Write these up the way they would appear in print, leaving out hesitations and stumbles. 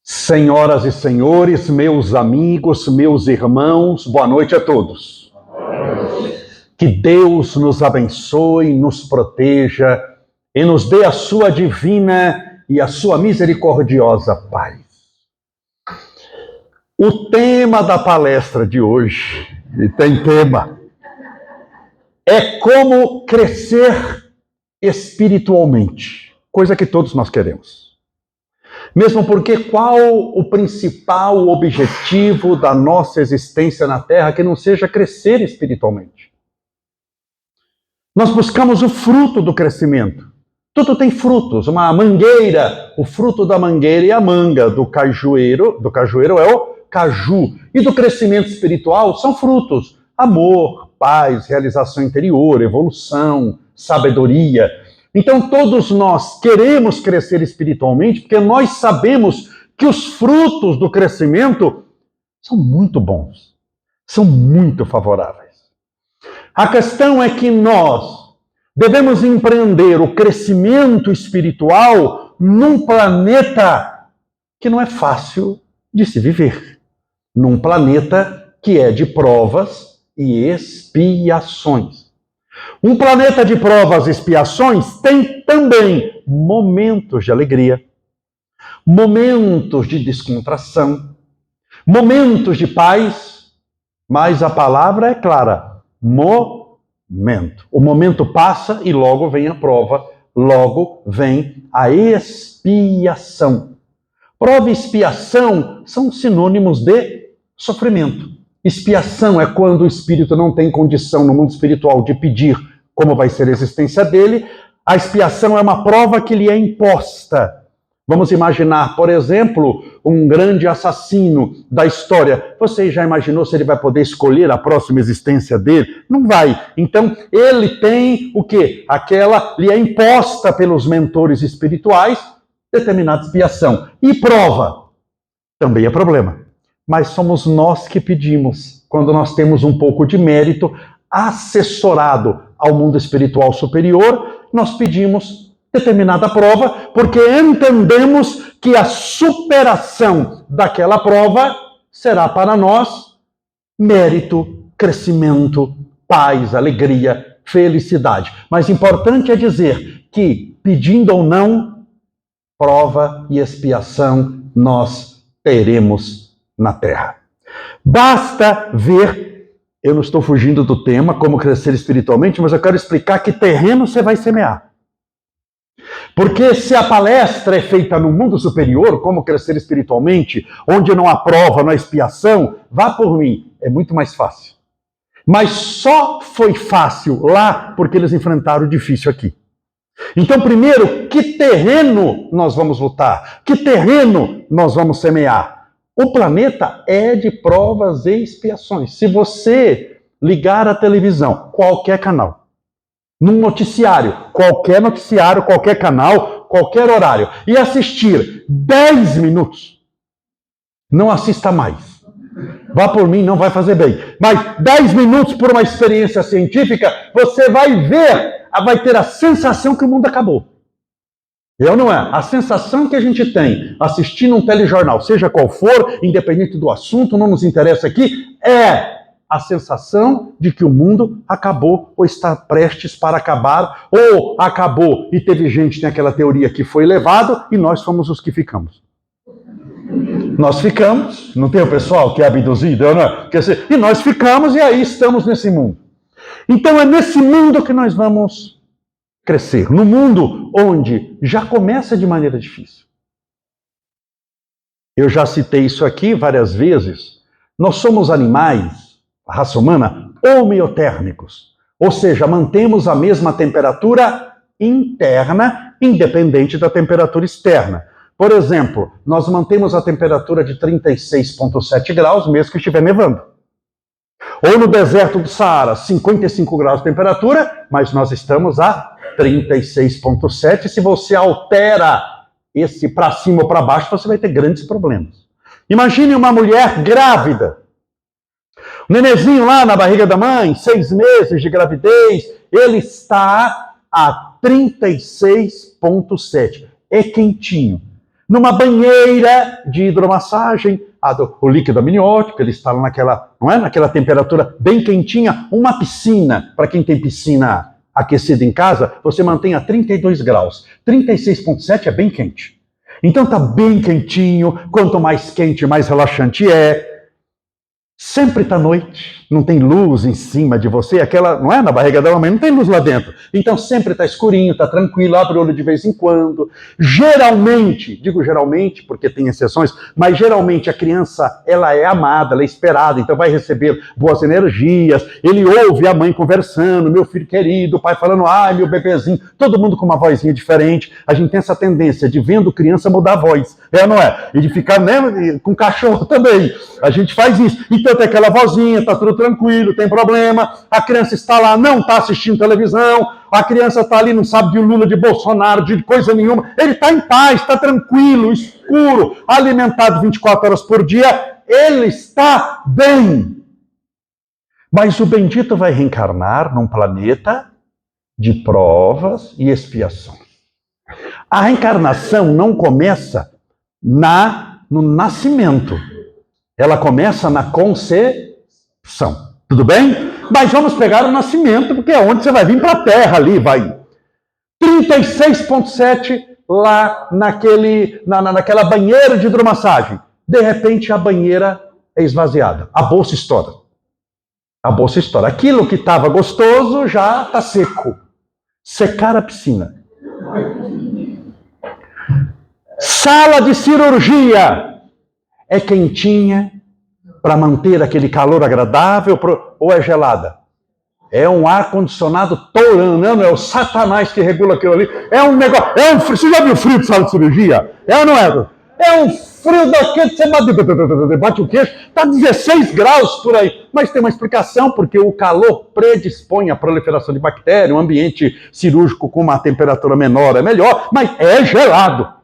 Senhoras e senhores, meus amigos, meus irmãos, boa noite a todos. Que Deus nos abençoe, nos proteja e nos dê a sua divina e a sua misericordiosa paz. O tema da palestra de hoje, e tem tema, é como crescer espiritualmente, coisa que todos nós queremos. Mesmo porque qual o principal objetivo da nossa existência na Terra que não seja crescer espiritualmente? Nós buscamos o fruto do crescimento. Tudo tem frutos. Uma mangueira, o fruto da mangueira e a manga. Do cajueiro é o caju. E do crescimento espiritual são frutos. Amor, paz, realização interior, evolução, sabedoria. Então todos nós queremos crescer espiritualmente porque nós sabemos que os frutos do crescimento são muito bons, são muito favoráveis. A questão é que nós devemos empreender o crescimento espiritual num planeta que não é fácil de se viver, num planeta que é de provas e expiações. Um planeta de provas e expiações tem também momentos de alegria, momentos de descontração, momentos de paz, mas a palavra é clara, momento. O momento passa e logo vem a prova, logo vem a expiação. Prova e expiação são sinônimos de sofrimento. Expiação é quando o espírito não tem condição no mundo espiritual de pedir como vai ser a existência dele. A expiação é uma prova que lhe é imposta. Vamos imaginar, por exemplo, um grande assassino da história. Você já imaginou se ele vai poder escolher a próxima existência dele? Não vai. Então, ele tem o quê? Aquela lhe é imposta pelos mentores espirituais, determinada expiação. E prova também é problema. Mas somos nós que pedimos, quando nós temos um pouco de mérito, assessorado ao mundo espiritual superior, nós pedimos determinada prova, porque entendemos que a superação daquela prova será para nós mérito, crescimento, paz, alegria, felicidade. Mas importante é dizer que, pedindo ou não, prova e expiação nós teremos na Terra. Basta ver, eu não estou fugindo do tema, como crescer espiritualmente, mas eu quero explicar que terreno você vai semear. Porque se a palestra é feita no mundo superior, como crescer espiritualmente, onde não há prova, não há expiação, vá por mim, é muito mais fácil. Mas só foi fácil lá porque eles enfrentaram o difícil aqui. Então, primeiro, que terreno nós vamos lutar? Que terreno nós vamos semear? O planeta é de provas e expiações. Se você ligar a televisão, qualquer canal, num noticiário, qualquer canal, qualquer horário, e assistir 10 minutos, não assista mais. Vá por mim, não vai fazer bem. Mas 10 minutos por uma experiência científica, você vai ver, vai ter a sensação que o mundo acabou. É ou não é? A sensação que a gente tem assistindo um telejornal, seja qual for, independente do assunto, não nos interessa aqui, é a sensação de que o mundo acabou ou está prestes para acabar, ou acabou e teve gente, tem aquela teoria que foi levado e nós fomos os que ficamos. Nós ficamos, não tem o pessoal que é abduzido, não é? E nós ficamos e aí estamos nesse mundo. Então é nesse mundo que nós vamos crescer, no mundo onde já começa de maneira difícil. Eu já citei isso aqui várias vezes. Nós somos animais, a raça humana, homeotérmicos, ou seja, mantemos a mesma temperatura interna, independente da temperatura externa. Por exemplo, nós mantemos a temperatura de 36,7 graus, mesmo que estiver nevando. Ou no deserto do Saara, 55 graus de temperatura, mas nós estamos a 36,7. Se você altera esse para cima ou para baixo, você vai ter grandes problemas. Imagine uma mulher grávida. O nenenzinho lá na barriga da mãe, 6 meses de gravidez, ele está a 36,7. é quentinho. Numa banheira de hidromassagem, o líquido amniótico, ele está naquela, não é? Naquela temperatura bem quentinha. Uma piscina, para quem tem piscina aquecida em casa, você mantém a 32 graus. 36,7 é bem quente. Então está bem quentinho, quanto mais quente, mais relaxante é. Sempre está à noite, não tem luz em cima de você, aquela, não é? Na barriga da mamãe, não tem luz lá dentro. Então sempre está escurinho, está tranquilo, abre o olho de vez em quando. Geralmente, digo geralmente porque tem exceções, mas geralmente a criança, ela é amada, ela é esperada, então vai receber boas energias. Ele ouve a mãe conversando, meu filho querido, o pai falando, ai meu bebezinho, todo mundo com uma vozinha diferente. A gente tem essa tendência de vendo criança mudar a voz, é ou não é? E de ficar, né, com cachorro também. A gente faz isso. Então tem aquela vozinha, tá tudo tranquilo, tem problema, a criança está lá, não está assistindo televisão, a criança está ali, não sabe de Lula, de Bolsonaro, de coisa nenhuma, ele está em paz, está tranquilo, escuro, alimentado 24 horas por dia, ele está bem. Mas o bendito vai reencarnar num planeta de provas e expiação. A reencarnação não começa no nascimento. Ela começa na concepção. Tudo bem? Mas vamos pegar o nascimento, porque é onde você vai vir para a Terra ali, vai. 36,7 lá naquela banheira de hidromassagem. De repente a banheira é esvaziada. A bolsa estoura. A bolsa estoura. Aquilo que estava gostoso já está seco. Secar a piscina. Sala de cirurgia. É quentinha para manter aquele calor agradável ou é gelada? É um ar-condicionado torando, não é o Satanás que regula aquilo ali. É um negócio, você já viu o frio de sala de cirurgia? É ou não é? É um frio daquele que você bate o queixo, está 16 graus por aí. Mas tem uma explicação, porque o calor predispõe à proliferação de bactérias, um ambiente cirúrgico com uma temperatura menor é melhor, mas é gelado.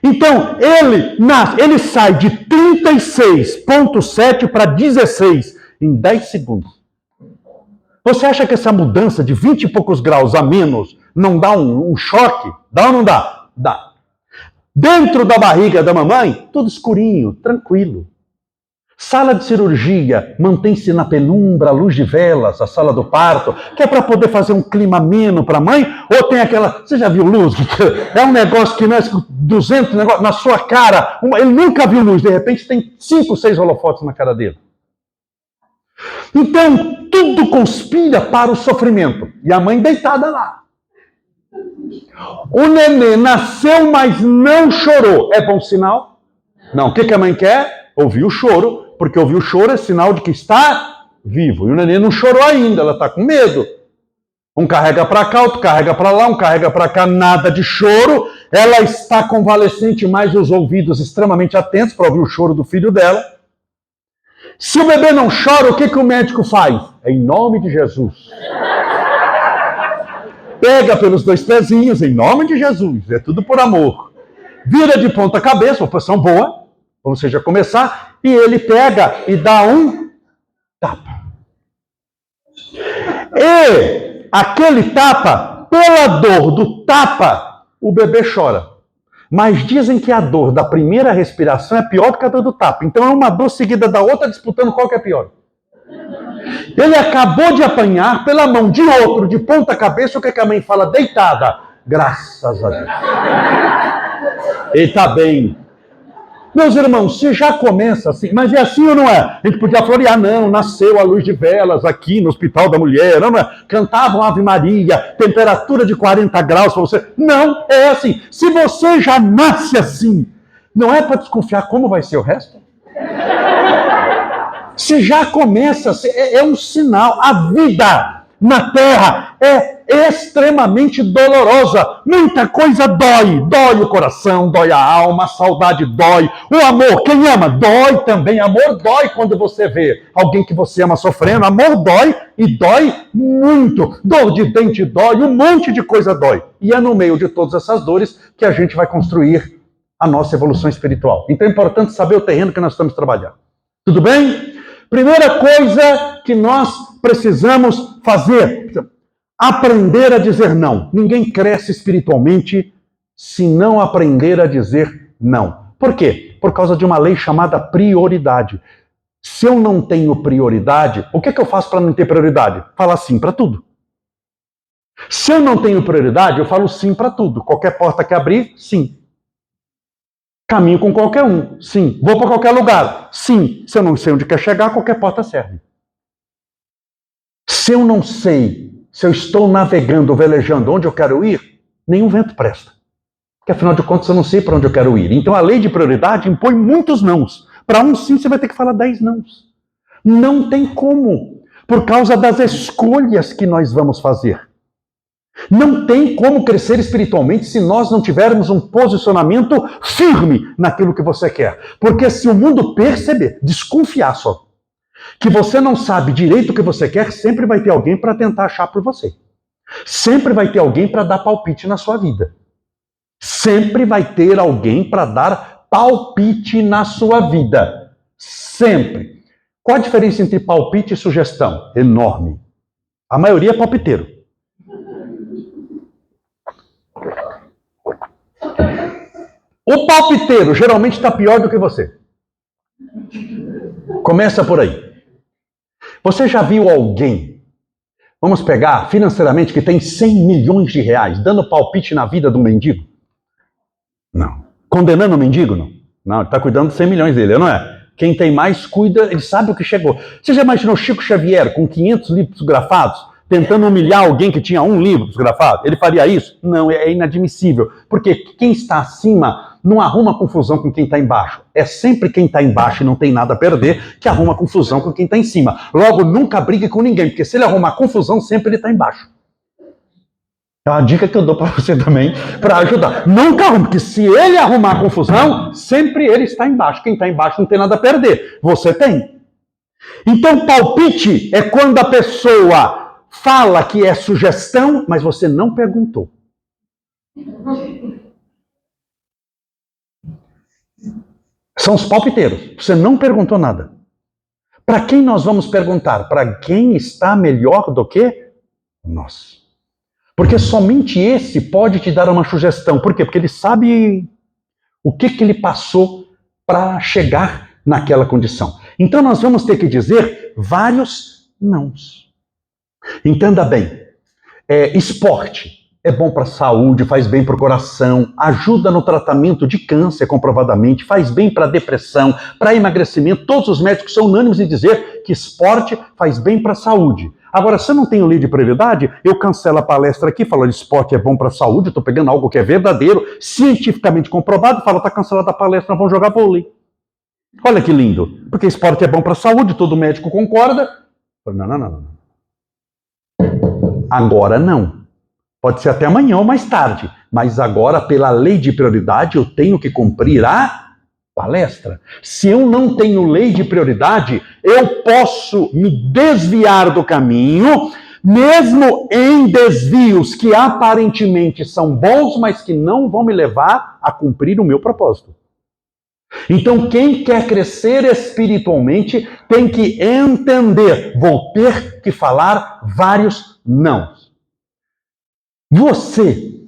Então, ele sai de 36,7 para 16 em 10 segundos. Você acha que essa mudança de 20 e poucos graus a menos não dá um choque? Dá ou não dá? Dá. Dentro da barriga da mamãe, tudo escurinho, tranquilo. Sala de cirurgia, mantém-se na penumbra, luz de velas, a sala do parto, que é para poder fazer um clima ameno para a mãe, ou tem aquela, você já viu luz? É um negócio que nasce com 200 negócios na sua cara, ele nunca viu luz, de repente tem 5, 6 holofotes na cara dele. Então, tudo conspira para o sofrimento, e a mãe deitada lá. O nenê nasceu, mas não chorou, é bom sinal? Não, o que a mãe quer? Ouvir o choro, porque ouvir o choro é sinal de que está vivo. E o neném não chorou ainda, ela está com medo. Um carrega para cá, outro carrega para lá, um carrega para cá, nada de choro. Ela está convalescente, mais os ouvidos extremamente atentos para ouvir o choro do filho dela. Se o bebê não chora, o que o médico faz? Em nome de Jesus. Pega pelos 2 pezinhos, em nome de Jesus. É tudo por amor. Vira de ponta cabeça, uma posição boa, ou seja, começar, e ele pega e dá um tapa. E aquele tapa, pela dor do tapa, o bebê chora. Mas dizem que a dor da primeira respiração é pior do que a dor do tapa. Então é uma dor seguida da outra, disputando qual que é pior. Ele acabou de apanhar pela mão de outro, de ponta cabeça, o que a mãe fala? Deitada. Graças a Deus. Ele está bem. Meus irmãos, se já começa assim, mas é assim ou não é? A gente podia florear, não, nasceu a luz de velas aqui no Hospital da Mulher, não é? Cantavam Ave Maria, temperatura de 40 graus para você. Não, é assim. Se você já nasce assim, não é para desconfiar como vai ser o resto? Se já começa assim, é um sinal. A vida na Terra é extremamente dolorosa. Muita coisa dói. Dói o coração, dói a alma, a saudade dói. O amor, quem ama, dói também. Amor dói quando você vê alguém que você ama sofrendo. Amor dói e dói muito. Dor de dente dói, um monte de coisa dói. E é no meio de todas essas dores que a gente vai construir a nossa evolução espiritual. Então é importante saber o terreno que nós estamos trabalhando. Tudo bem? Primeira coisa que nós precisamos fazer, aprender a dizer não. Ninguém cresce espiritualmente se não aprender a dizer não. Por quê? Por causa de uma lei chamada prioridade. Se eu não tenho prioridade, o que é que eu faço para não ter prioridade? Falar sim para tudo. Se eu não tenho prioridade, eu falo sim para tudo. Qualquer porta que abrir, sim. Caminho com qualquer um, sim. Vou para qualquer lugar, sim. Se eu não sei onde quer chegar, qualquer porta serve. Se eu não sei, se eu estou navegando, velejando onde eu quero ir, nenhum vento presta. Porque afinal de contas eu não sei para onde eu quero ir. Então a lei de prioridade impõe muitos nãos. Para um sim, você vai ter que falar 10 nãos. Não tem como. Por causa das escolhas que nós vamos fazer. Não tem como crescer espiritualmente se nós não tivermos um posicionamento firme naquilo que você quer. Porque se o mundo perceber, desconfiar só, que você não sabe direito o que você quer, sempre vai ter alguém para tentar achar por você. Sempre vai ter alguém para dar palpite na sua vida. Sempre vai ter alguém para dar palpite na sua vida. Sempre. Qual a diferença entre palpite e sugestão? Enorme. A maioria é palpiteiro. O palpiteiro geralmente está pior do que você. Começa por aí. Você já viu alguém, vamos pegar financeiramente, que tem 100 milhões de reais, dando palpite na vida do mendigo? Não. Condenando o mendigo? Não. Não, ele está cuidando de 100 milhões dele, não é? Quem tem mais cuida, ele sabe o que chegou. Você já imaginou Chico Xavier com 500 livros grafados, tentando humilhar alguém que tinha um livro grafado? Ele faria isso? Não, é inadmissível. Porque quem está acima não arruma confusão com quem está embaixo. É sempre quem está embaixo e não tem nada a perder que arruma confusão com quem está em cima. Logo, nunca brigue com ninguém, porque se ele arrumar confusão, sempre ele está embaixo. É uma dica que eu dou para você também, para ajudar. Nunca arrume, porque se ele arrumar confusão, sempre ele está embaixo. Quem está embaixo não tem nada a perder. Você tem. Então, palpite é quando a pessoa fala que é sugestão, mas você não perguntou. São os palpiteiros. Você não perguntou nada. Para quem nós vamos perguntar? Para quem está melhor do que nós. Porque somente esse pode te dar uma sugestão. Por quê? Porque ele sabe o que ele passou para chegar naquela condição. Então nós vamos ter que dizer vários nãos. Entenda bem. Esporte é bom para a saúde, faz bem para o coração, ajuda no tratamento de câncer comprovadamente, faz bem para a depressão, para emagrecimento. Todos os médicos são unânimes em dizer que esporte faz bem para a saúde. Agora, se eu não tenho lei de prioridade, eu cancelo a palestra aqui, falo que esporte é bom para a saúde, estou pegando algo que é verdadeiro, cientificamente comprovado, falo, está cancelada a palestra, vamos jogar vôlei. Olha que lindo, porque esporte é bom para a saúde, todo médico concorda. Não. Agora não. Pode ser até amanhã ou mais tarde, mas agora, pela lei de prioridade, eu tenho que cumprir a palestra. Se eu não tenho lei de prioridade, eu posso me desviar do caminho, mesmo em desvios que aparentemente são bons, mas que não vão me levar a cumprir o meu propósito. Então, quem quer crescer espiritualmente tem que entender, vou ter que falar vários nãos. Você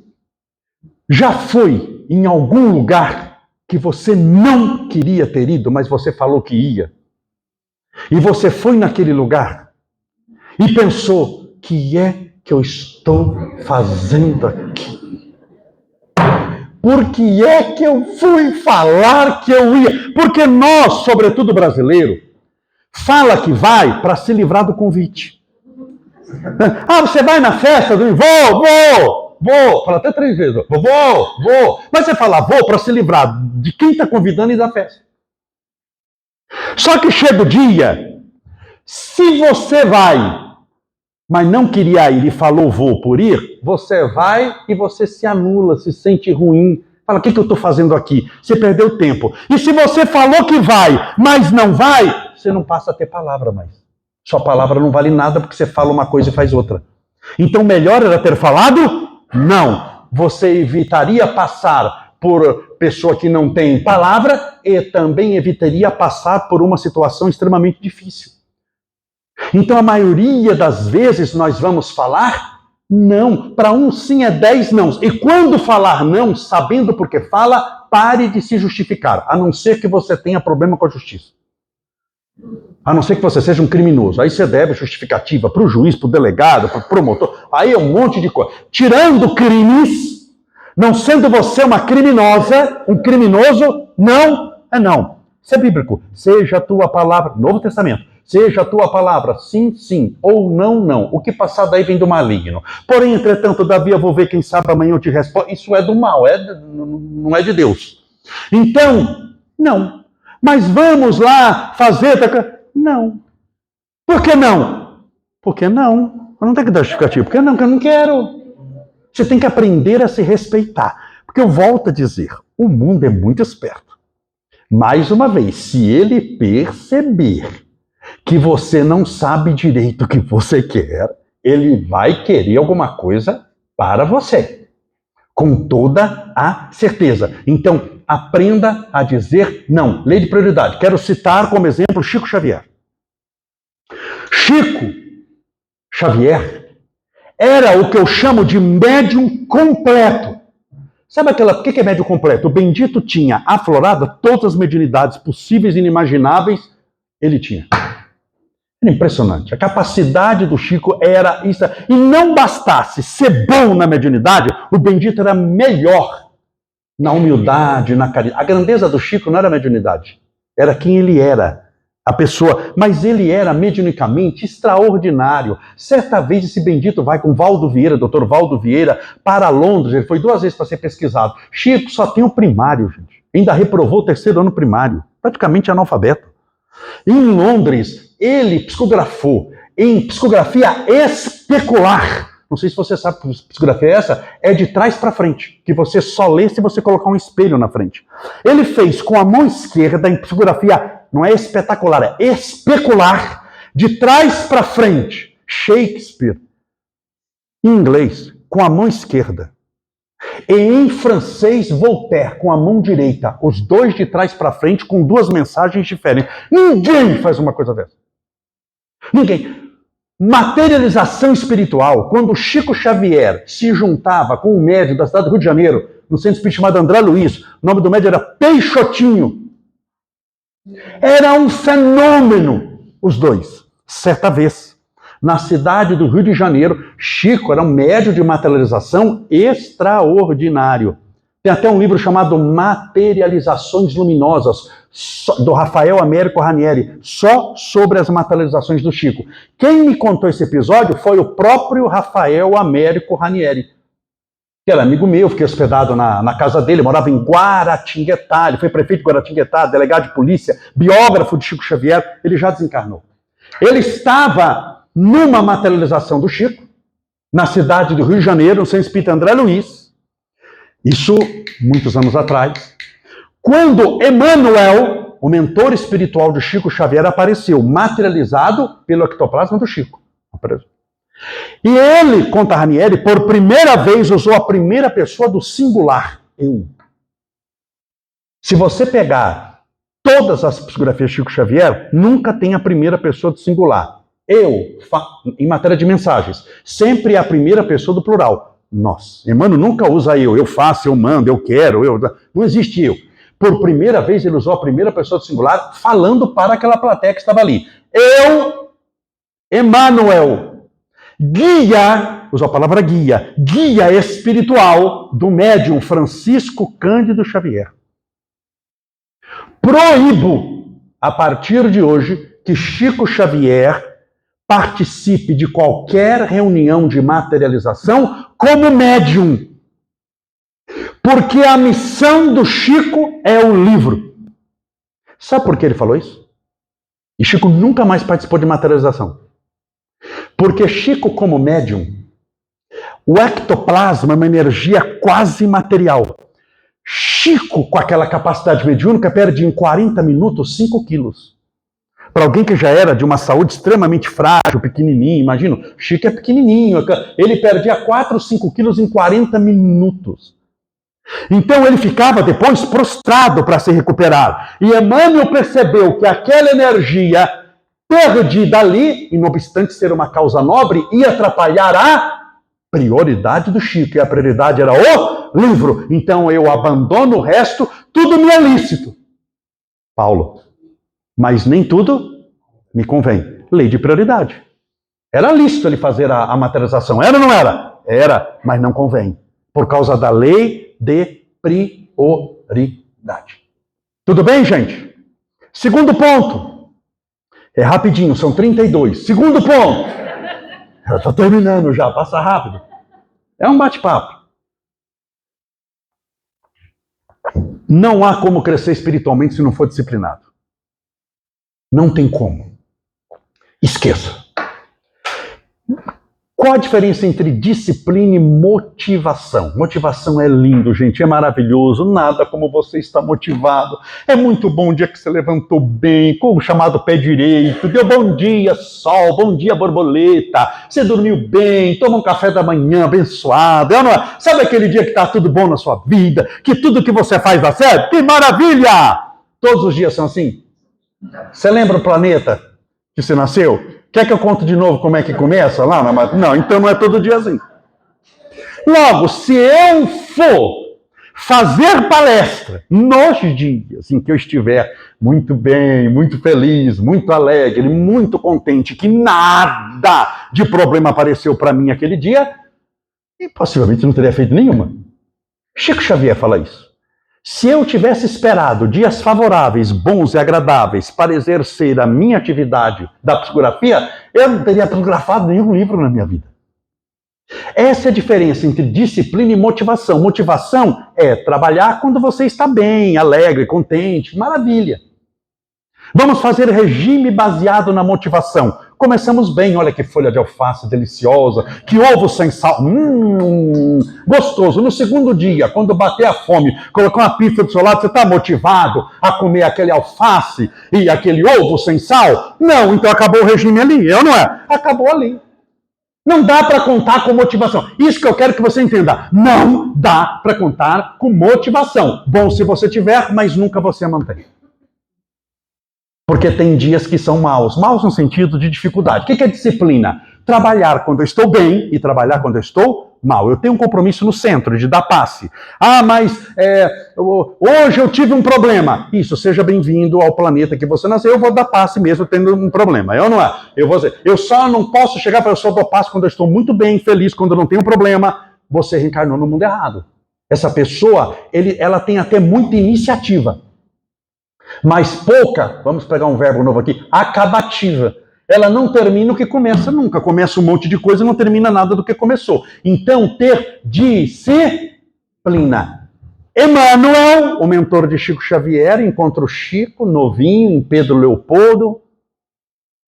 já foi em algum lugar que você não queria ter ido, mas você falou que ia? E você foi naquele lugar e pensou, o que é que eu estou fazendo aqui? Por que é que eu fui falar que eu ia? Porque nós, sobretudo brasileiro, fala que vai para se livrar do convite. Ah, você vai na festa do... Vou. Fala até 3 vezes. Vou. Mas você fala vou para se livrar de quem está convidando e da festa. Só que chega o dia, se você vai, mas não queria ir e falou vou por ir, você vai e você se anula, se sente ruim. Fala, o que eu estou fazendo aqui? Você perdeu tempo. E se você falou que vai, mas não vai, você não passa a ter palavra mais. Sua palavra não vale nada porque você fala uma coisa e faz outra. Então melhor era ter falado? Não. Você evitaria passar por pessoa que não tem palavra e também evitaria passar por uma situação extremamente difícil. Então a maioria das vezes nós vamos falar não. Para um sim é 10 não. E quando falar não, sabendo por que fala, pare de se justificar. A não ser que você tenha problema com a justiça. A não ser que você seja um criminoso. Aí você deve justificativa para o juiz, para o delegado, para o promotor. Aí é um monte de coisa. Tirando crimes, não sendo você uma criminosa, um criminoso, não é não. Isso é bíblico. Seja a tua palavra, Novo Testamento, seja a tua palavra sim, sim, ou não, não. O que passar daí vem do maligno. Porém, entretanto, Davi, eu vou ver, quem sabe amanhã eu te respondo. Isso é do mal, não é de Deus. Então, não. Mas vamos lá fazer... Não. Por que não? Porque não. Eu não tenho que dar justificativo. Por que não? Porque eu não quero. Você tem que aprender a se respeitar. Porque eu volto a dizer, o mundo é muito esperto. Mais uma vez, se ele perceber que você não sabe direito o que você quer, ele vai querer alguma coisa para você. Com toda a certeza. Então, aprenda a dizer não. Lei de prioridade. Quero citar como exemplo Chico Xavier. Chico Xavier era o que eu chamo de médium completo. Sabe o que é médium completo? O bendito tinha aflorado todas as mediunidades possíveis e inimagináveis, ele tinha. Era impressionante. A capacidade do Chico era isso. E não bastasse ser bom na mediunidade, o bendito era melhor na humildade, na caridade. A grandeza do Chico não era a mediunidade, era quem ele era, a pessoa. Mas ele era mediunicamente extraordinário. Certa vez esse bendito vai com Valdo Vieira, doutor Valdo Vieira, para Londres. Ele foi 2 vezes para ser pesquisado. Chico só tem o primário, gente. Ainda reprovou o 3º ano primário. Praticamente analfabeto. Em Londres, ele psicografou em psicografia especular. Não sei se você sabe que psicografia é essa. É de trás para frente, que você só lê se você colocar um espelho na frente. Ele fez com a mão esquerda em psicografia, não é espetacular, é especular, de trás para frente, Shakespeare, em inglês, com a mão esquerda. E em francês, Voltaire, com a mão direita. Os dois de trás para frente, com 2 mensagens diferentes. Ninguém faz uma coisa dessa. Ninguém. Materialização espiritual. Quando Chico Xavier se juntava com um médium da cidade do Rio de Janeiro, no centro espírita chamado André Luiz, o nome do médium era Peixotinho. Era um fenômeno, os dois. Certa vez, na cidade do Rio de Janeiro, Chico era um médium de materialização extraordinário. Tem até um livro chamado Materializações Luminosas, do Rafael Américo Ranieri, só sobre as materializações do Chico. Quem me contou esse episódio foi o próprio Rafael Américo Ranieri, que era amigo meu, fiquei hospedado na casa dele, morava em Guaratinguetá, ele foi prefeito de Guaratinguetá, delegado de polícia, biógrafo de Chico Xavier, ele já desencarnou. Ele estava numa materialização do Chico, na cidade do Rio de Janeiro, no centro espírita André Luiz, isso muitos anos atrás, quando Emmanuel, o mentor espiritual de Chico Xavier, apareceu, materializado pelo ectoplasma do Chico. E ele, conta Ranieri, por primeira vez usou a primeira pessoa do singular, eu. Se você pegar todas as psicografias de Chico Xavier, nunca tem a primeira pessoa do singular. Eu, em matéria de mensagens, sempre é a primeira pessoa do plural. Nós. Emmanuel nunca usa eu faço, eu mando, eu quero, não existe eu. Por primeira vez ele usou a primeira pessoa do singular, falando para aquela plateia que estava ali. Eu, Emmanuel, guia, usou a palavra guia espiritual do médium Francisco Cândido Xavier. Proíbo, a partir de hoje, que Chico Xavier participe de qualquer reunião de materialização como médium. Porque a missão do Chico é o livro. Sabe por que ele falou isso? E Chico nunca mais participou de materialização. Porque Chico, como médium, o ectoplasma é uma energia quase material. Chico, com aquela capacidade mediúnica, perde em 40 minutos 5 quilos. Para alguém que já era de uma saúde extremamente frágil, pequenininho, imagina, Chico é pequenininho, ele perdia 4 ou 5 quilos em 40 minutos. Então ele ficava depois prostrado para se recuperar. E Emmanuel percebeu que aquela energia perdida ali, e não obstante ser uma causa nobre, ia atrapalhar a prioridade do Chico, e a prioridade era o livro. Então eu abandono o resto, tudo me é lícito. Paulo, mas nem tudo me convém. Lei de prioridade. Era lícito ele fazer a materialização. Era ou não era? Era, mas não convém. Por causa da lei de prioridade. Tudo bem, gente? Segundo ponto. É rapidinho, são 32. Segundo ponto. Eu estou terminando já, passa rápido. É um bate-papo. Não há como crescer espiritualmente se não for disciplinado. Não tem como. Esqueça. Qual a diferença entre disciplina e motivação? Motivação é lindo, gente, é maravilhoso, nada como você está motivado. É muito bom o dia que você levantou bem, com o chamado pé direito, deu bom dia sol, bom dia borboleta, você dormiu bem, toma um café da manhã abençoado. Sabe aquele dia que está tudo bom na sua vida, que tudo que você faz dá certo? Que maravilha! Todos os dias são assim? Você lembra o planeta que você nasceu? Quer que eu conte de novo como é que começa lá? Não, então não é todo dia assim. Logo, se eu for fazer palestra nos dias em que eu estiver muito bem, muito feliz, muito alegre, muito contente, que nada de problema apareceu para mim aquele dia, e possivelmente não teria feito nenhuma. Chico Xavier fala isso. Se eu tivesse esperado dias favoráveis, bons e agradáveis para exercer a minha atividade da psicografia, eu não teria psicografado nenhum livro na minha vida. Essa é a diferença entre disciplina e motivação. Motivação é trabalhar quando você está bem, alegre, contente, maravilha. Vamos fazer regime baseado na motivação. Começamos bem, olha que folha de alface deliciosa, que ovo sem sal, gostoso. No segundo dia, quando bater a fome, colocar uma pizza do seu lado, você está motivado a comer aquele alface e aquele ovo sem sal? Não, então acabou o regime ali, eu não é? Acabou ali. Não dá para contar com motivação. Isso que eu quero que você entenda. Não dá para contar com motivação. Bom se você tiver, mas nunca você a mantém. Porque tem dias que são maus. Maus no sentido de dificuldade. O que é disciplina? Trabalhar quando eu estou bem e trabalhar quando eu estou mal. Eu tenho um compromisso no centro de dar passe. Mas hoje eu tive um problema. Isso, seja bem-vindo ao planeta que você nasceu. Eu vou dar passe mesmo tendo um problema. Eu não é. Eu só não posso chegar para eu só dar passe quando eu estou muito bem, feliz, quando eu não tenho problema. Você reencarnou no mundo errado. Essa pessoa, ela tem até muita iniciativa. Mas pouca, vamos pegar um verbo novo aqui, acabativa. Ela não termina o que começa nunca. Começa um monte de coisa e não termina nada do que começou. Então, ter disciplina. Emmanuel, o mentor de Chico Xavier, encontra o Chico, novinho, em Pedro Leopoldo,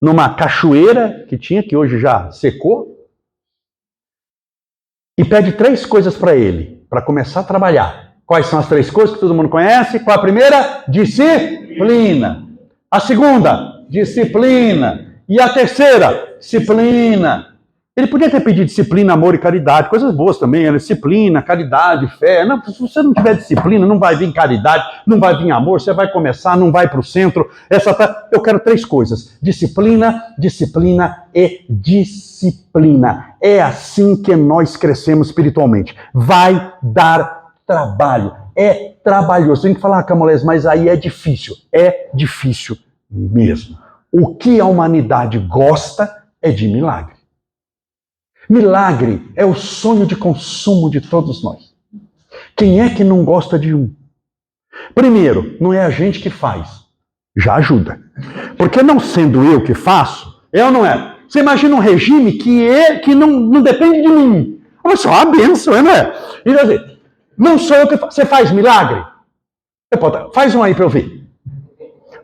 numa cachoeira que tinha, que hoje já secou, e pede 3 coisas para ele, para começar a trabalhar. Quais são as 3 coisas que todo mundo conhece? Qual a primeira? Disciplina. A segunda? Disciplina. E a terceira? Disciplina. Ele podia ter pedido disciplina, amor e caridade, coisas boas também, né? Disciplina, caridade, fé. Não, se você não tiver disciplina, não vai vir caridade, não vai vir amor, você vai começar, não vai para o centro. Eu quero 3 coisas: disciplina, disciplina e disciplina. É assim que nós crescemos espiritualmente. Vai dar trabalho. É trabalhoso. Tem que falar, Camolés, mas aí é difícil. É difícil mesmo. O que a humanidade gosta é de milagre. Milagre é o sonho de consumo de todos nós. Quem é que não gosta de um? Primeiro, não é a gente que faz. Já ajuda. Porque não sendo eu que faço, eu não é. Você imagina um regime que não depende de mim. Olha só, uma bênção, não é? E assim, não sou eu que faço. Você faz milagre? Faz um aí para eu ver.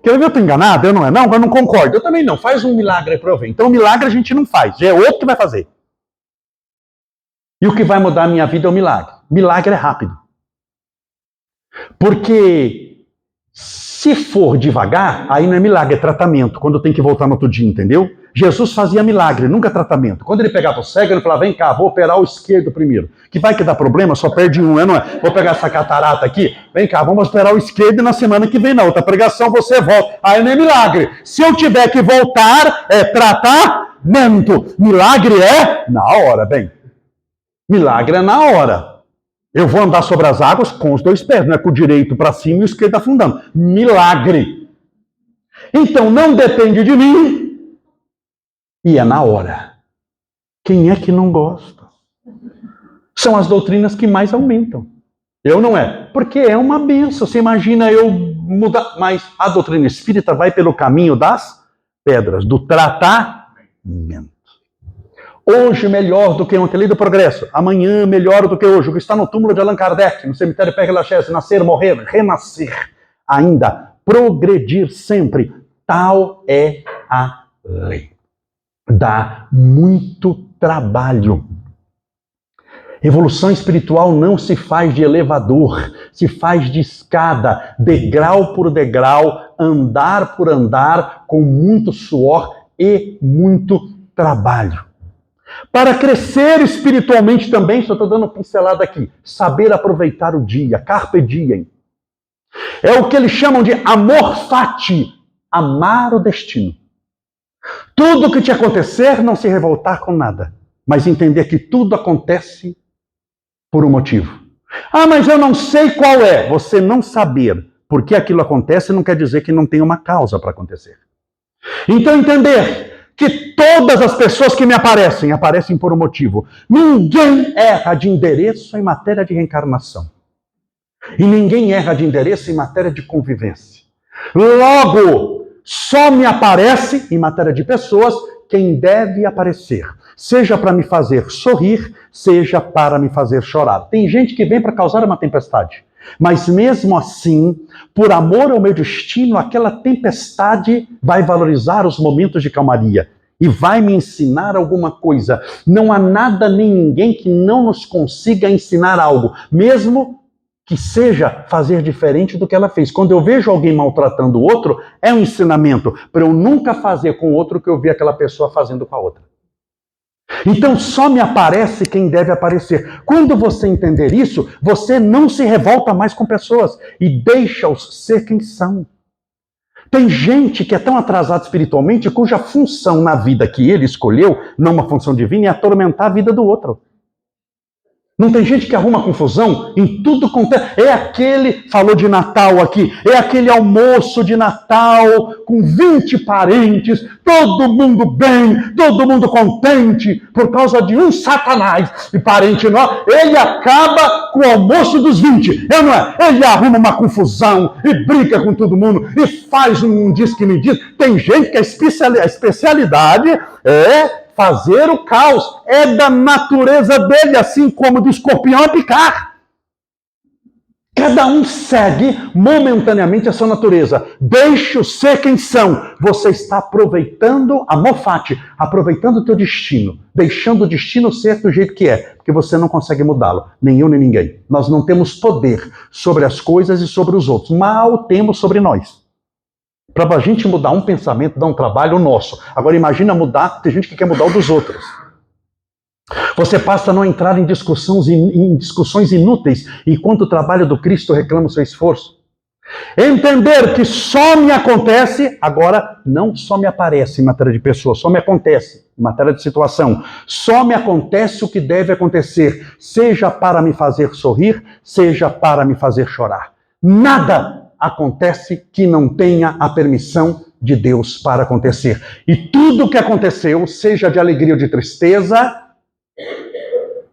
Quer ver, eu estou enganado? Eu não é? Não, eu não concordo. Eu também não. Faz um milagre aí para eu ver. Então, milagre a gente não faz. É outro que vai fazer. E o que vai mudar a minha vida é o milagre. Milagre é rápido. Porque se for devagar, aí não é milagre, é tratamento. Quando tem que voltar no outro dia, entendeu? Jesus fazia milagre, nunca tratamento. Quando ele pegava o cego, ele falava, vem cá, vou operar o esquerdo primeiro. Que vai que dá problema, só perde um, não é? Vou pegar essa catarata aqui, vem cá, vamos operar o esquerdo e na semana que vem, na outra pregação, você volta. Aí não é milagre. Se eu tiver que voltar, é tratamento. Milagre é na hora, bem. Milagre é na hora. Eu vou andar sobre as águas com os dois pés, não é com o direito para cima e o esquerdo afundando. Milagre. Então não depende de mim e é na hora. Quem é que não gosta? São as doutrinas que mais aumentam. Eu não é. Porque é uma benção. Você imagina eu mudar. Mas a doutrina espírita vai pelo caminho das pedras, do tratamento. Hoje melhor do que ontem, lei do progresso. Amanhã melhor do que hoje. O que está no túmulo de Allan Kardec, no cemitério Père Lachaise, nascer, morrer, renascer. Ainda progredir sempre. Tal é a lei. Dá muito trabalho. Evolução espiritual não se faz de elevador, se faz de escada, degrau por degrau, andar por andar, com muito suor e muito trabalho. Para crescer espiritualmente também, só estou dando uma pincelada aqui, saber aproveitar o dia, carpe diem. É o que eles chamam de amor fati, amar o destino. Tudo que te acontecer, não se revoltar com nada, mas entender que tudo acontece por um motivo. Ah, mas eu não sei qual é. Você não saber por que aquilo acontece não quer dizer que não tem uma causa para acontecer. Então entender que todas as pessoas que me aparecem por um motivo. Ninguém erra de endereço em matéria de reencarnação. E ninguém erra de endereço em matéria de convivência. Logo, só me aparece em matéria de pessoas quem deve aparecer. Seja para me fazer sorrir, seja para me fazer chorar. Tem gente que vem para causar uma tempestade. Mas mesmo assim, por amor ao meu destino, aquela tempestade vai valorizar os momentos de calmaria. E vai me ensinar alguma coisa. Não há nada nem ninguém que não nos consiga ensinar algo. Mesmo que seja fazer diferente do que ela fez. Quando eu vejo alguém maltratando o outro, é um ensinamento para eu nunca fazer com o outro o que eu vi aquela pessoa fazendo com a outra. Então só me aparece quem deve aparecer. Quando você entender isso, você não se revolta mais com pessoas e deixa-os ser quem são. Tem gente que é tão atrasada espiritualmente cuja função na vida que ele escolheu, não uma função divina, é atormentar a vida do outro. Não tem gente que arruma confusão em tudo quanto é. É aquele, falou de Natal aqui, é aquele almoço de Natal com 20 parentes, todo mundo bem, todo mundo contente, por causa de um Satanás. E parente nosso, ele acaba com o almoço dos 20. É, não é? Ele arruma uma confusão e briga com todo mundo e faz um diz que me diz. Tem gente que a especialidade é fazer o caos, é da natureza dele, assim como do escorpião é picar. Cada um segue momentaneamente a sua natureza. Deixe-os ser quem são. Você está aproveitando a mofate, aproveitando o teu destino, deixando o destino ser do jeito que é, porque você não consegue mudá-lo, nem eu nem ninguém. Nós não temos poder sobre as coisas e sobre os outros, mal temos sobre nós. Para a gente mudar um pensamento, dá um trabalho nosso. Agora imagina mudar, tem gente que quer mudar o dos outros. Você passa a não entrar em discussões inúteis, enquanto o trabalho do Cristo reclama o seu esforço. Entender que só me acontece, agora não só me aparece em matéria de pessoa, só me acontece em matéria de situação. Só me acontece o que deve acontecer, seja para me fazer sorrir, seja para me fazer chorar. Nada acontece que não tenha a permissão de Deus para acontecer. E tudo que aconteceu, seja de alegria ou de tristeza,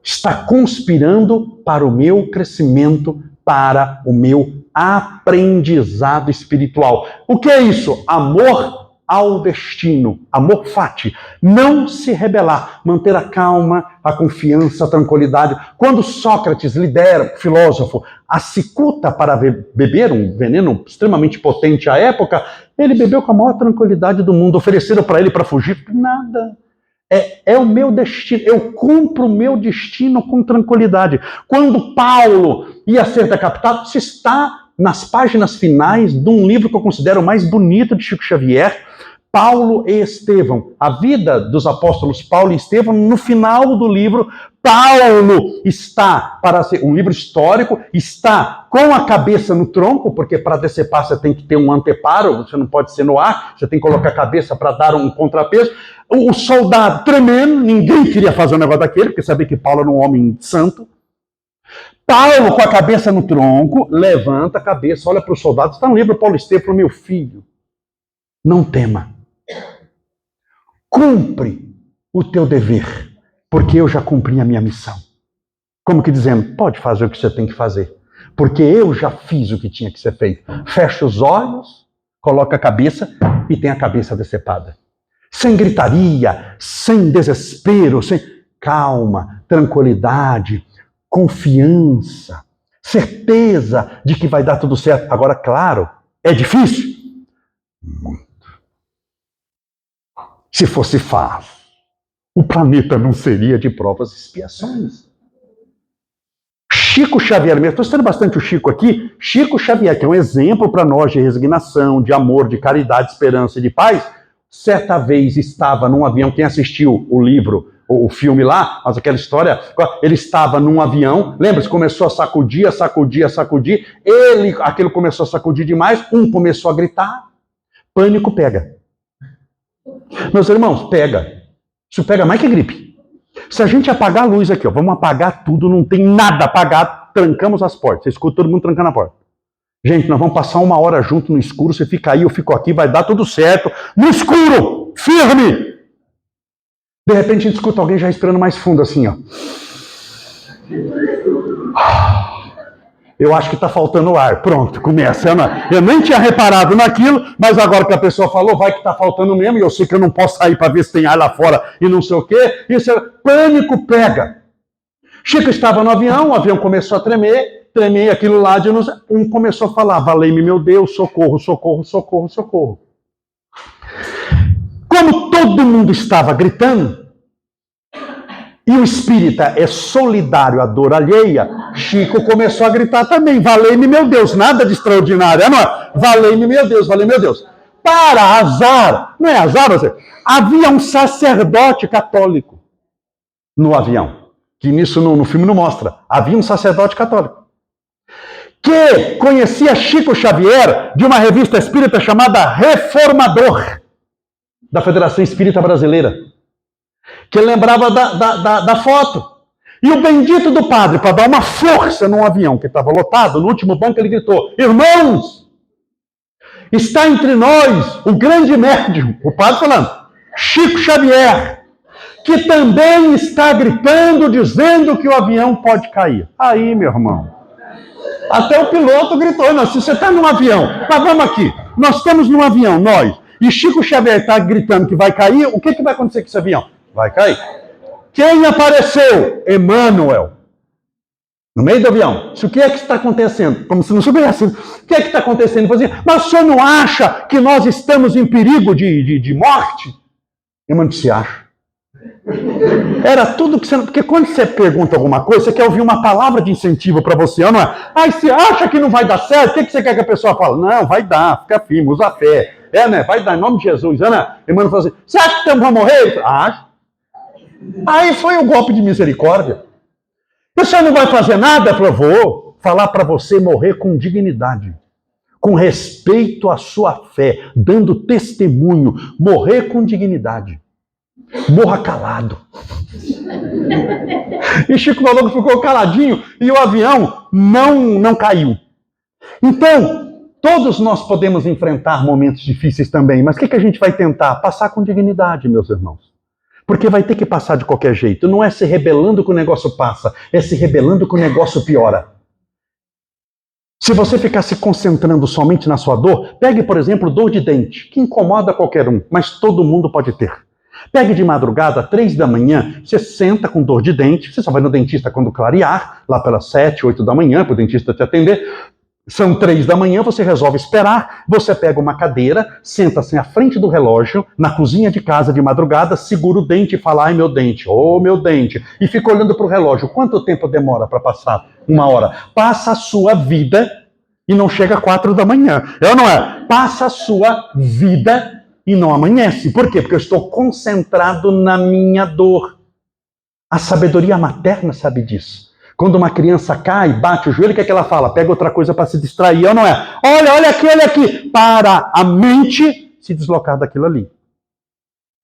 está conspirando para o meu crescimento, para o meu aprendizado espiritual. O que é isso? Amor ao destino, amor fati. Não se rebelar, manter a calma, a confiança, a tranquilidade. Quando Sócrates lidera, filósofo, a cicuta para beber um veneno extremamente potente à época, ele bebeu com a maior tranquilidade do mundo. Ofereceram para ele para fugir, nada. É o meu destino, eu cumpro o meu destino com tranquilidade. Quando Paulo ia ser decapitado, se está nas páginas finais de um livro que eu considero o mais bonito de Chico Xavier, Paulo e Estevão. A vida dos apóstolos Paulo e Estevão, no final do livro, Paulo está, para ser um livro histórico, está com a cabeça no tronco, porque para decepar você tem que ter um anteparo, você não pode ser no ar, você tem que colocar a cabeça para dar um contrapeso. O soldado tremendo, ninguém queria fazer um negócio daquele, porque sabia que Paulo era um homem santo. Paulo, com a cabeça no tronco, levanta a cabeça, olha para os soldados, está no livro Paulo Estevam, meu filho, não tema. Cumpre o teu dever, porque eu já cumpri a minha missão. Como que dizendo, pode fazer o que você tem que fazer, porque eu já fiz o que tinha que ser feito. Fecha os olhos, coloca a cabeça e tem a cabeça decepada. Sem gritaria, sem desespero, sem calma, tranquilidade, confiança, certeza de que vai dar tudo certo. Agora, claro, é difícil? Muito. Se fosse fácil, o planeta não seria de provas e expiações. Chico Xavier, estou citando bastante o Chico aqui, Chico Xavier, que é um exemplo para nós de resignação, de amor, de caridade, esperança e de paz, certa vez estava num avião, quem assistiu o livro, o filme lá, mas aquela história, ele estava num avião, lembra-se, começou a sacudir, aquilo começou a sacudir demais, começou a gritar, pânico pega. Meus irmãos, pega. Isso pega mais que gripe. Se a gente apagar a luz aqui, ó, vamos apagar tudo, não tem nada apagado, trancamos as portas. Você escuta todo mundo trancando a porta. Gente, nós vamos passar 1 hora junto no escuro, você fica aí, eu fico aqui, vai dar tudo certo. No escuro, firme! De repente a gente escuta alguém já respirando mais fundo assim, ó. Eu acho que está faltando ar. Pronto, começa. Eu nem tinha reparado naquilo, mas agora que a pessoa falou, vai que está faltando mesmo, e eu sei que eu não posso sair para ver se tem ar lá fora e não sei o quê. Isso é pânico pega. Chico estava no avião, o avião começou a tremer aquilo lá de um começou a falar, valei-me meu Deus, socorro, socorro, socorro, socorro. Como todo mundo estava gritando, e o espírita é solidário à dor alheia, Chico começou a gritar também, valei-me meu Deus, nada de extraordinário, não é? Valei-me meu Deus, valei-me meu Deus. Para azar, não é azar, havia um sacerdote católico no avião, que nisso no filme não mostra, havia um sacerdote católico, que conhecia Chico Xavier de uma revista espírita chamada Reformador, da Federação Espírita Brasileira, que lembrava da foto. E o bendito do padre, para dar uma força num avião que estava lotado, no último banco ele gritou, irmãos, está entre nós o grande médium, o padre falando, Chico Xavier, que também está gritando, dizendo que o avião pode cair. Aí, meu irmão, até o piloto gritou, não, se você está num avião, mas vamos aqui, nós estamos num avião, nós, e Chico Xavier está gritando que vai cair, o que vai acontecer com esse avião? Vai cair. Quem apareceu? Emmanuel. No meio do avião. O que é que está acontecendo? Como se não soubesse. O que é que está acontecendo? Mas o senhor não acha que nós estamos em perigo de morte? Emmanuel se acha. Era tudo que você... Porque quando você pergunta alguma coisa, você quer ouvir uma palavra de incentivo para você, não é? Aí você acha que não vai dar certo? O que você quer que a pessoa fale? Não, vai dar, fica firme, usa a fé. Né? Vai dar, em nome de Jesus. Né? Emmanuel falou assim, você acha que vamos morrer? Acho. Aí foi o golpe de misericórdia. Você não vai fazer nada? Eu vou falar para você morrer com dignidade, com respeito à sua fé, dando testemunho, morrer com dignidade. Morra calado. E Chico falou que ficou caladinho e o avião não caiu. Então, todos nós podemos enfrentar momentos difíceis também, mas o que a gente vai tentar? Passar com dignidade, meus irmãos. Porque vai ter que passar de qualquer jeito. Não é se rebelando que o negócio passa, é se rebelando que o negócio piora. Se você ficar se concentrando somente na sua dor, pegue, por exemplo, dor de dente, que incomoda qualquer um, mas todo mundo pode ter. Pegue de madrugada, 3 da manhã, você senta com dor de dente, você só vai no dentista quando clarear, lá pelas 7, 8 da manhã, para o dentista te atender. São 3 da manhã, você resolve esperar, você pega uma cadeira, senta-se à frente do relógio, na cozinha de casa de madrugada, segura o dente e fala, ai meu dente, oh meu dente, e fica olhando para o relógio. Quanto tempo demora para passar? 1 hora. Passa a sua vida e não chega às 4 da manhã. É ou não é? Passa a sua vida e não amanhece. Por quê? Porque eu estou concentrado na minha dor. A sabedoria materna sabe disso. Quando uma criança cai, bate o joelho, o que é que ela fala? Pega outra coisa para se distrair, ou não é? Olha aqui, para a mente se deslocar daquilo ali.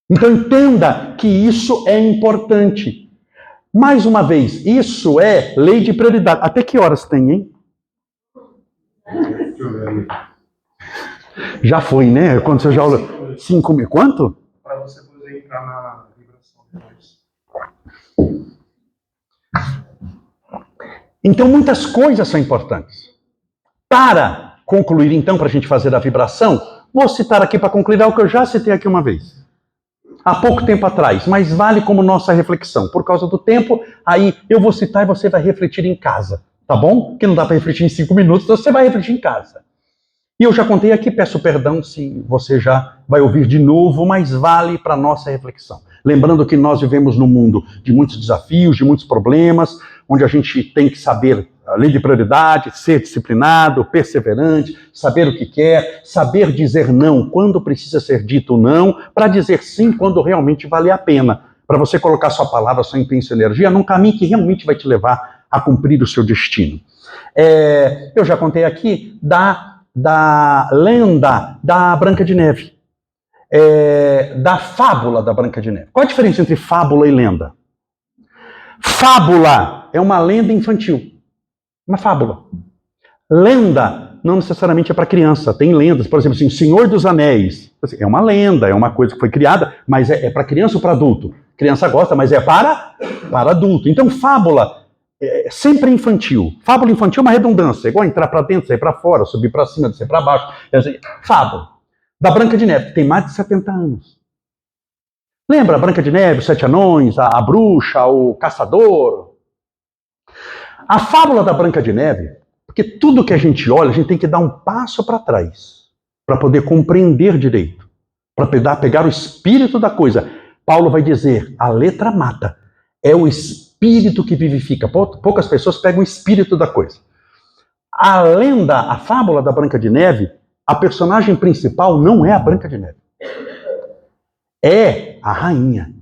Então entenda que isso é importante. Mais uma vez, isso é lei de prioridade. Até que horas tem, hein? Já foi, né? Quando você já olha 5 mil. Quanto? Para você poder entrar na vibração depois. Então muitas coisas são importantes. Para concluir, então, para a gente fazer a vibração, vou citar aqui para concluir algo que eu já citei aqui uma vez. Há pouco tempo atrás, mas vale como nossa reflexão. Por causa do tempo, aí eu vou citar e você vai refletir em casa. Tá bom? Porque não dá para refletir em 5 minutos, então você vai refletir em casa. E eu já contei aqui, peço perdão se você já vai ouvir de novo, mas vale para nossa reflexão. Lembrando que nós vivemos num mundo de muitos desafios, de muitos problemas, onde a gente tem que saber a lei de prioridade, ser disciplinado, perseverante, saber o que quer, saber dizer não quando precisa ser dito não, para dizer sim quando realmente vale a pena, para você colocar sua palavra, sua empenho e sua energia num caminho que realmente vai te levar a cumprir o seu destino. Eu já contei aqui da lenda da Branca de Neve, da fábula da Branca de Neve. Qual a diferença entre fábula e lenda? Fábula é uma lenda infantil, uma fábula. Lenda não necessariamente é para criança. Tem lendas, por exemplo, assim, Senhor dos Anéis. É uma lenda, é uma coisa que foi criada, mas é para criança ou para adulto? Criança gosta, mas é para adulto. Então, fábula é sempre infantil. Fábula infantil é uma redundância, é igual entrar para dentro, sair para fora, subir para cima, descer para baixo. Fábula da Branca de Neve, que tem mais de 70 anos. Lembra a Branca de Neve, os 7 anões, a bruxa, o caçador? A fábula da Branca de Neve, porque tudo que a gente olha, a gente tem que dar um passo para trás, para poder compreender direito, para pegar o espírito da coisa. Paulo vai dizer, a letra mata, é o espírito que vivifica. Poucas pessoas pegam o espírito da coisa. A lenda, a fábula da Branca de Neve, a personagem principal não é a Branca de Neve. É a rainha.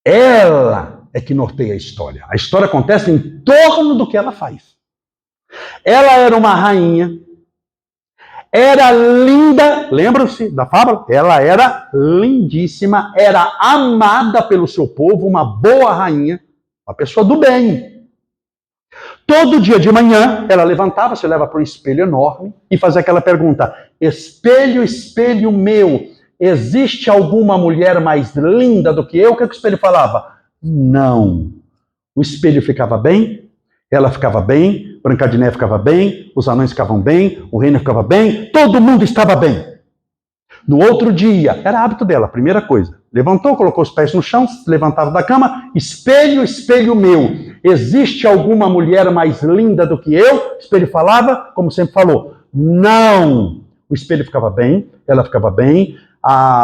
Ela é que norteia a história. A história acontece em torno do que ela faz. Ela era uma rainha, era linda, lembram-se da fábula? Ela era lindíssima, era amada pelo seu povo, uma boa rainha, uma pessoa do bem. Todo dia de manhã, ela levantava, se leva para um espelho enorme e fazia aquela pergunta: espelho, espelho meu, existe alguma mulher mais linda do que eu? O que o espelho falava? Não. O espelho ficava bem, ela ficava bem, Branca de Neve ficava bem, os anões ficavam bem, o reino ficava bem, todo mundo estava bem. No outro dia, era hábito dela, primeira coisa, levantou, colocou os pés no chão, se levantava da cama, espelho, espelho meu, existe alguma mulher mais linda do que eu? O espelho falava, como sempre falou, não. O espelho ficava bem, ela ficava bem,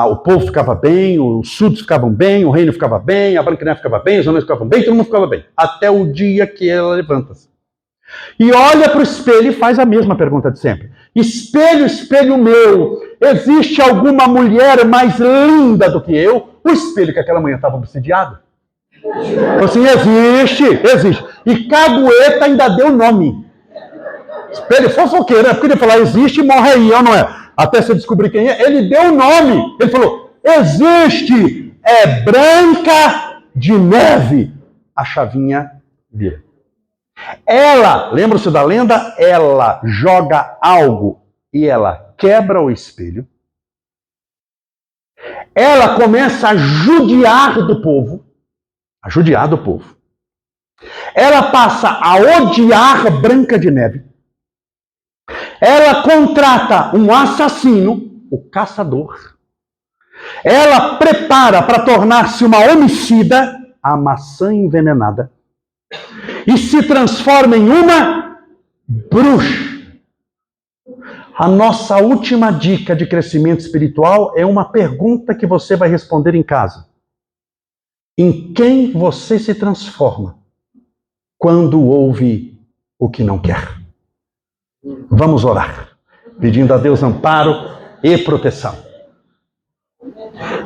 o povo ficava bem, os súditos ficavam bem, o reino ficava bem, a Branca de Neve ficava bem, os anões ficavam bem, todo mundo ficava bem. Até o dia que ela levanta-se. E olha para o espelho e faz a mesma pergunta de sempre. Espelho, espelho meu, existe alguma mulher mais linda do que eu? O espelho que aquela manhã estava obsidiado. Assim, existe. E cagueta ainda deu nome. Espelho fofoqueiro, porque ele falar existe e morre aí, ou não é? Até você descobrir quem é, ele deu o nome. Ele falou, existe, é Branca de Neve. A chavinha vira. Ela, lembra-se da lenda? Ela joga algo e ela quebra o espelho. Ela começa a judiar do povo. Ela passa a odiar Branca de Neve. Ela contrata um assassino, o caçador. Ela prepara para tornar-se uma homicida, a maçã envenenada. E se transforma em uma bruxa. A nossa última dica de crescimento espiritual é uma pergunta que você vai responder em casa. Em quem você se transforma quando ouve o que não quer? Vamos orar, pedindo a Deus amparo e proteção.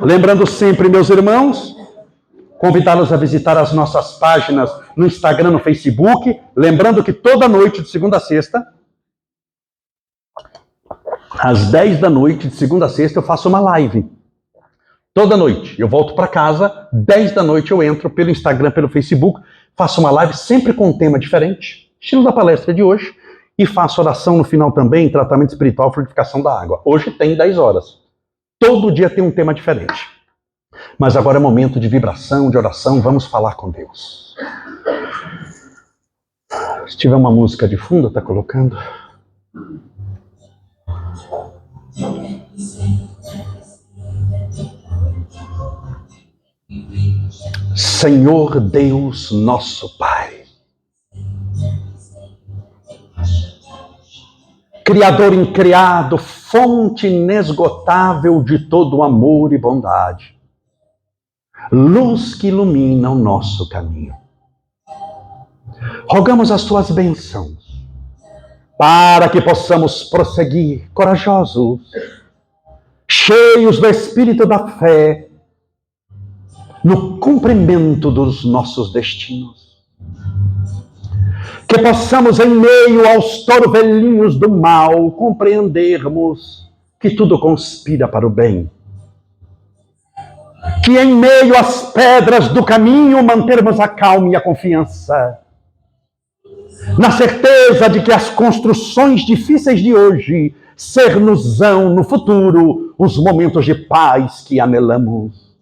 Lembrando sempre, meus irmãos, convidá-los a visitar as nossas páginas no Instagram, no Facebook. Lembrando que toda noite, de segunda a sexta, às 10 da noite, de segunda a sexta, eu faço uma live. Toda noite. Eu volto para casa, 10 da noite eu entro pelo Instagram, pelo Facebook, faço uma live sempre com um tema diferente, estilo da palestra de hoje, e faço oração no final também, tratamento espiritual, fluidificação da água. Hoje tem 10 horas. Todo dia tem um tema diferente. Mas agora é momento de vibração, de oração, vamos falar com Deus. Se tiver uma música de fundo, tá colocando? Senhor Deus, nosso Pai, Criador incriado, fonte inesgotável de todo amor e bondade, luz que ilumina o nosso caminho. Rogamos as tuas bênçãos para que possamos prosseguir corajosos, cheios do espírito da fé, no cumprimento dos nossos destinos. Que possamos, em meio aos torvelinhos do mal, compreendermos que tudo conspira para o bem. Que em meio às pedras do caminho mantermos a calma e a confiança, na certeza de que as construções difíceis de hoje ser-nos-ão no futuro os momentos de paz que anelamos,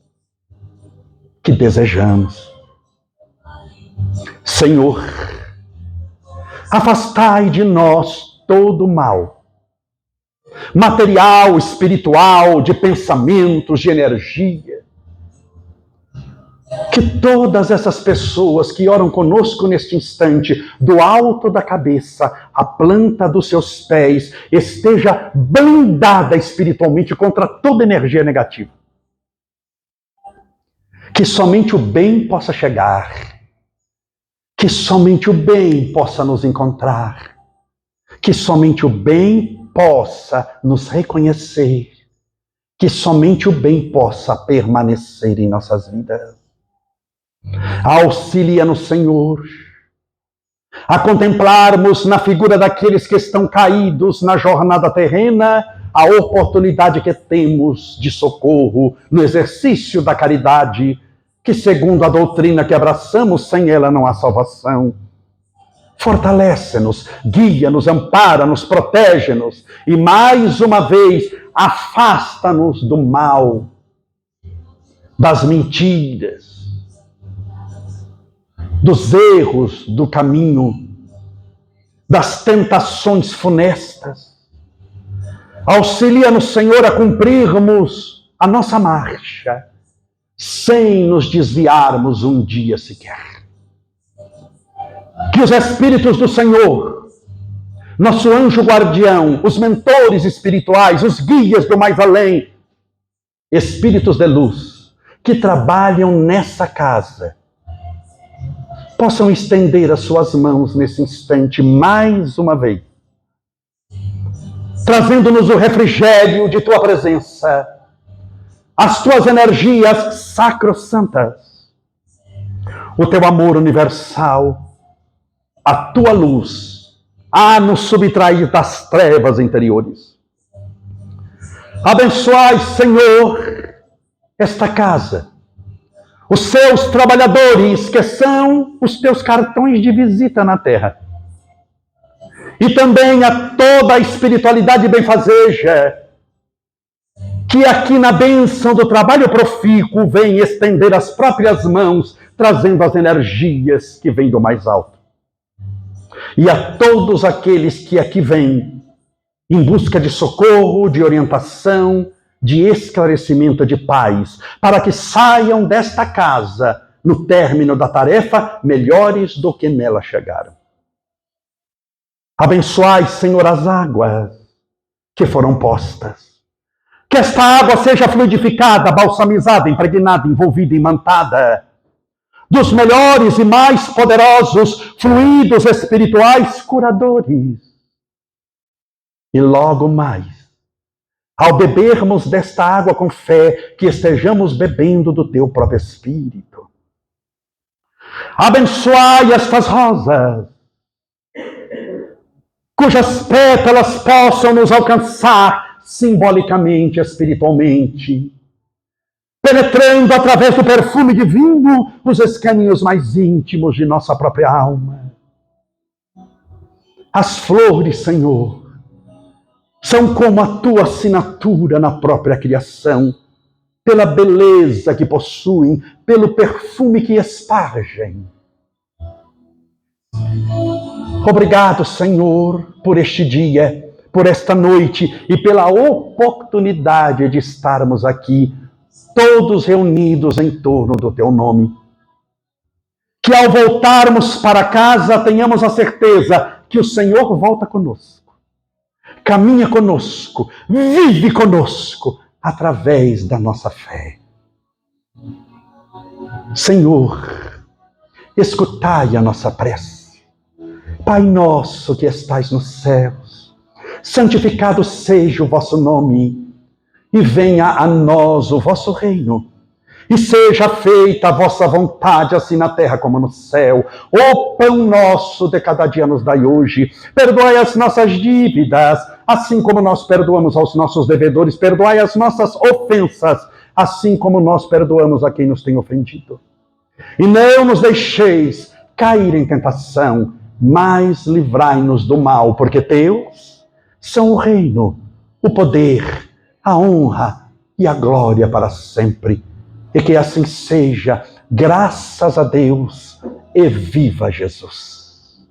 que desejamos. Senhor, afastai de nós todo o mal, material, espiritual, de pensamentos, de energia. Que todas essas pessoas que oram conosco neste instante, do alto da cabeça à planta dos seus pés, esteja blindada espiritualmente contra toda energia negativa. Que somente o bem possa chegar, que somente o bem possa nos encontrar, que somente o bem possa nos reconhecer, que somente o bem possa permanecer em nossas vidas. Auxilia-nos, Senhor, a contemplarmos na figura daqueles que estão caídos na jornada terrena a oportunidade que temos de socorro no exercício da caridade, que segundo a doutrina que abraçamos, sem ela não há salvação. Fortalece-nos, guia-nos, ampara-nos, protege-nos e mais uma vez afasta-nos do mal, das mentiras, dos erros do caminho, das tentações funestas. Auxilia-nos, Senhor, a cumprirmos a nossa marcha, sem nos desviarmos um dia sequer. Que os Espíritos do Senhor, nosso anjo guardião, os mentores espirituais, os guias do mais além, Espíritos de luz, que trabalham nessa casa, possam estender as suas mãos nesse instante mais uma vez, trazendo-nos o refrigério de tua presença, as tuas energias sacrossantas, o teu amor universal, a tua luz, a nos subtrair das trevas interiores. Abençoai, Senhor, esta casa, os seus trabalhadores, que são os teus cartões de visita na terra, e também a toda a espiritualidade benfazeja, que aqui na bênção do trabalho profícuo vem estender as próprias mãos, trazendo as energias que vêm do mais alto. E a todos aqueles que aqui vêm em busca de socorro, de orientação, de esclarecimento, de paz, para que saiam desta casa, no término da tarefa, melhores do que nela chegaram. Abençoai, Senhor, as águas que foram postas. Que esta água seja fluidificada, balsamizada, impregnada, envolvida, imantada dos melhores e mais poderosos fluidos espirituais curadores. E logo mais, ao bebermos desta água com fé, que estejamos bebendo do teu próprio Espírito, Abençoai estas rosas, cujas pétalas possam nos alcançar simbolicamente, espiritualmente, penetrando através do perfume divino os escaninhos mais íntimos de nossa própria alma. As flores, Senhor, são como a tua assinatura na própria criação, pela beleza que possuem, pelo perfume que espargem. Obrigado, Senhor, por este dia, por esta noite e pela oportunidade de estarmos aqui, todos reunidos em torno do teu nome. Que ao voltarmos para casa tenhamos a certeza que o Senhor volta conosco, caminha conosco, vive conosco, através da nossa fé. Senhor, escutai a nossa prece. Pai nosso que estais nos céus, santificado seja o vosso nome, e venha a nós o vosso reino, e seja feita a vossa vontade, assim na terra como no céu. O pão nosso de cada dia nos dai hoje. Perdoai as nossas dívidas, assim como nós perdoamos aos nossos devedores. Perdoai as nossas ofensas, assim como nós perdoamos a quem nos tem ofendido. E não nos deixeis cair em tentação, mas livrai-nos do mal, porque teus são o reino, o poder, a honra e a glória para sempre. E que assim seja, graças a Deus, e viva Jesus.